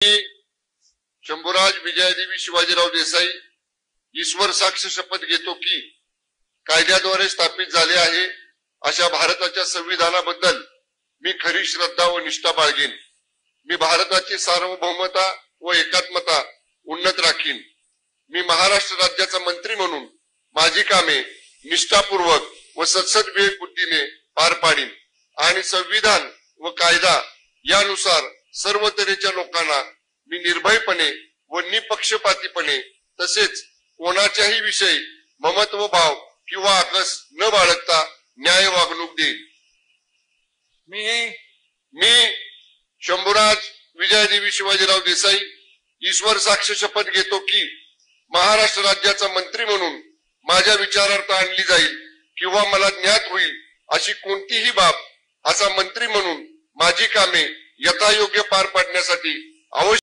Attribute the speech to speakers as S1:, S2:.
S1: मी शंभूराज विजयादेवी शिवाजीराव देसाई ईश्वर साक्ष शपथ घेतो की कायद्याद्वारे स्थापित झाले आहे अशा भारताच्या संविधानाबद्दल मी खरी श्रद्धा व निष्ठा बाळगेन। मी भारताची सार्वभौमता व एकात्मता उन्नत राखीन। मी महाराष्ट्र राज्याचा मंत्री म्हणून माझी कामे निष्ठापूर्वक व सत्सद विवेक बुद्धीने पार पाडीन आणि संविधान व कायदा यानुसार सर्व तऱ्हेच्या लोकांना मी निर्भयपणे व निपक्षपातीपणे तसेच कोणाच्याही विषयी ममत्व भाव किंवा आकस न बाळगता न्याय वागणूक देईन। मी शंभूराज विजयादेवी शिवाजीराव देसाई ईश्वर साक्ष शपथ घेतो की महाराष्ट्र राज्याचा मंत्री म्हणून माझ्या विचारार्थ आणली जाईल किंवा मला ज्ञात होईल अशी कोणतीही बाब असा मंत्री म्हणून माझी कामे यथायोग्य पार पाडण्यासाठी आवश्यक